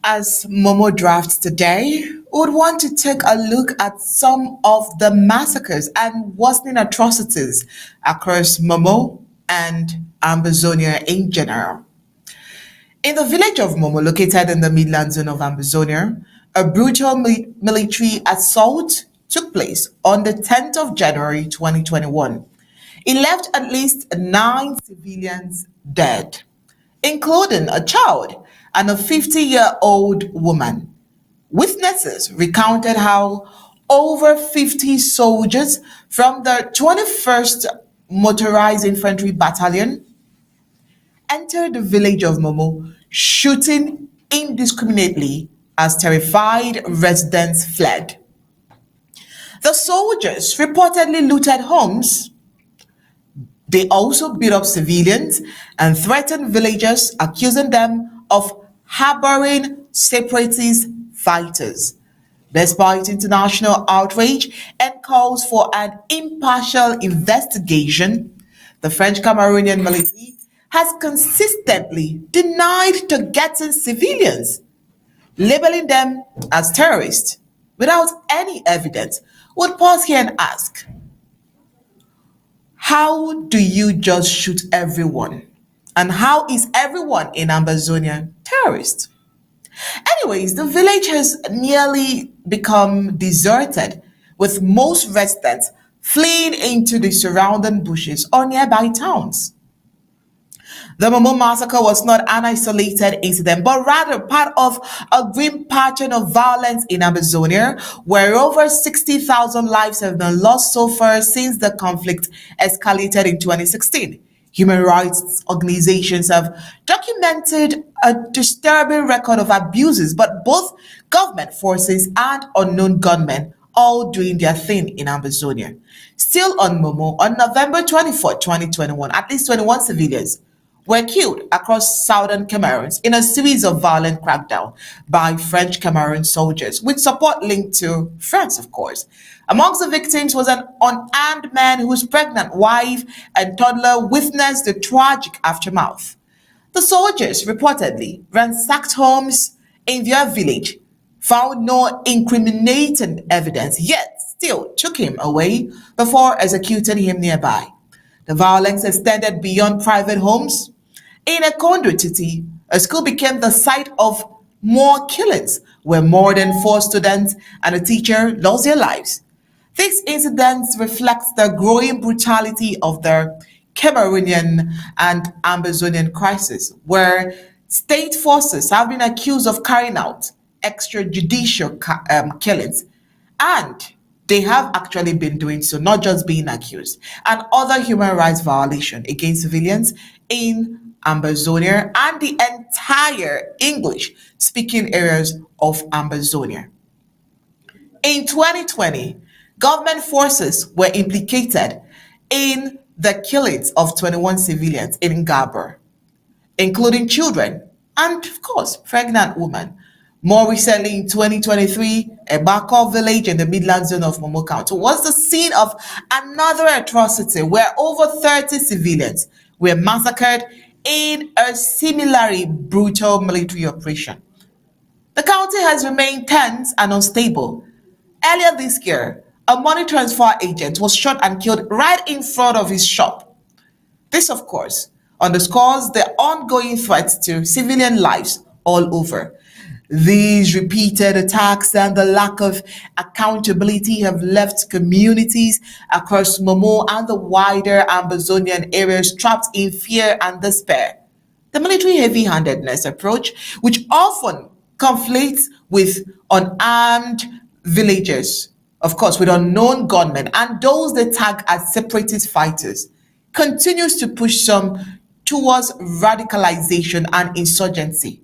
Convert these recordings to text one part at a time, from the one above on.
As Momo drafts today, we would want to take a look at some of the massacres and worsening atrocities across Momo and Ambazonia in general. In the village of Momo, located in the Midland zone of Ambazonia, a brutal military assault took place on the 10th of January 2021. It left at least 9 civilians dead, including a child and a 50-year-old woman. Witnesses recounted how over 50 soldiers from the 21st Motorized Infantry Battalion entered the village of Momo, shooting indiscriminately as terrified residents fled. The soldiers reportedly looted homes. They also beat up civilians and threatened villagers, accusing them of harboring separatist fighters. Despite international outrage and calls for an impartial investigation, the French Cameroonian military has consistently denied targeting civilians, labeling them as terrorists without any evidence. Would pause here and ask, how do you just shoot everyone? And how is everyone in Ambazonia terrorist? Anyways, the village has nearly become deserted, with most residents fleeing into the surrounding bushes or nearby towns. The Momo massacre was not an isolated incident, but rather part of a grim pattern of violence in Amazonia, where over 60,000 lives have been lost so far since the conflict escalated in 2016. Human rights organizations have documented a disturbing record of abuses, but both government forces and unknown gunmen all doing their thing in Amazonia. Still on Momo, on November 24, 2021, at least 21 civilians were killed across southern Cameroon in a series of violent crackdowns by French Cameroon soldiers, with support linked to France, of course. Amongst the victims was an unarmed man whose pregnant wife and toddler witnessed the tragic aftermath. The soldiers reportedly ransacked homes in their village, found no incriminating evidence, yet still took him away before executing him nearby. The violence extended beyond private homes. In a City, a school became the site of more killings, where more than 4 students and a teacher lost their lives. These incidents reflect the growing brutality of the Cameroonian and Amazonian crisis, where state forces have been accused of carrying out extrajudicial killings, and they have actually been doing so, not just being accused, and other human rights violation against civilians in Ambazonia and the entire English speaking areas of Ambazonia. In 2020, government forces were implicated in the killings of 21 civilians in Gabor, including children and, of course, pregnant women. More recently, in 2023, Ebako village in the Midland zone of Momo County was the scene of another atrocity where over 30 civilians were massacred in a similarly brutal military operation. The county has remained tense and unstable. Earlier this year, a money transfer agent was shot and killed right in front of his shop. This, of course, underscores the ongoing threats to civilian lives all over. These repeated attacks and the lack of accountability have left communities across Momo and the wider Amazonian areas trapped in fear and despair. The military heavy-handedness approach, which often conflicts with unarmed villagers, of course, with unknown gunmen and those they tag as separatist fighters, continues to push some towards radicalization and insurgency.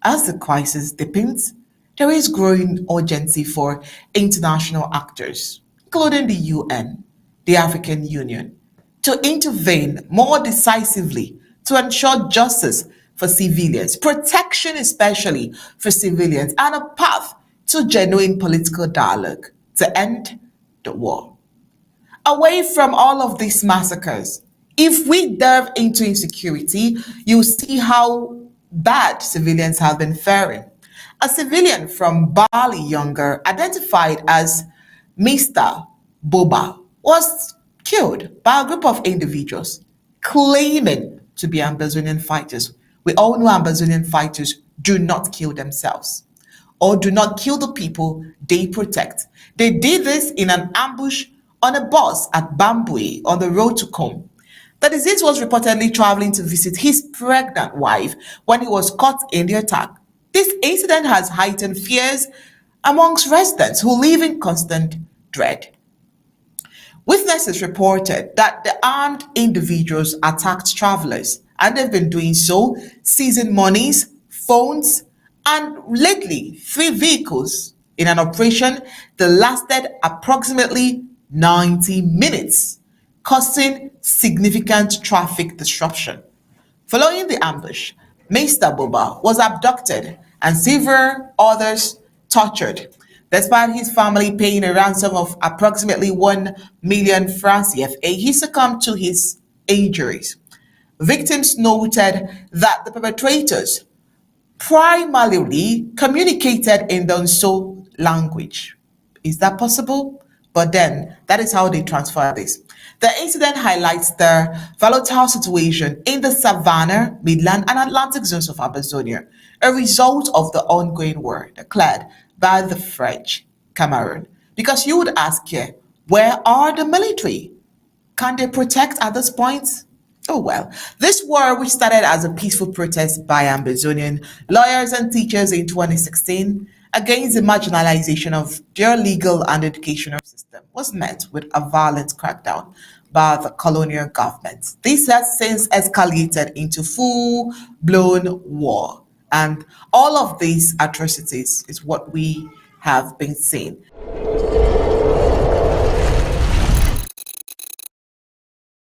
As the crisis deepens, there is growing urgency for international actors, including the UN, the African Union, to intervene more decisively to ensure justice for civilians, protection especially for civilians, and a path to genuine political dialogue to end the war. Away from all of these massacres, if we delve into insecurity, you'll see how bad civilians have been faring. A civilian from Bali Younger, identified as Mr. Boba, was killed by a group of individuals claiming to be Ambazonian fighters. We all know Ambazonian fighters do not kill themselves or do not kill the people they protect. They did this in an ambush on a bus at Bambui on the road to Kom. The deceased was reportedly traveling to visit his pregnant wife when he was caught in the attack. This incident has heightened fears amongst residents who live in constant dread. Witnesses reported that the armed individuals attacked travelers, and they've been doing so, seizing monies, phones, and lately 3 vehicles in an operation that lasted approximately 90 minutes, causing significant traffic disruption. Following the ambush, Mr. Boba was abducted and several others tortured. Despite his family paying a ransom of approximately 1 million francs CFA, he succumbed to his injuries. Victims noted that the perpetrators primarily communicated in the Nso language. Is that possible? But then, that is how they transfer this. The incident highlights the volatile situation in the Savannah, Midland, and Atlantic zones of Ambazonia, a result of the ongoing war declared by the French Cameroon. Because you would ask here, where are the military? Can they protect at this point? Oh well, this war, which started as a peaceful protest by Ambazonian lawyers and teachers in 2016 against the marginalization of their legal and educational system, was met with a violent crackdown by the colonial government. This has since escalated into full-blown war, and all of these atrocities is what we have been seeing.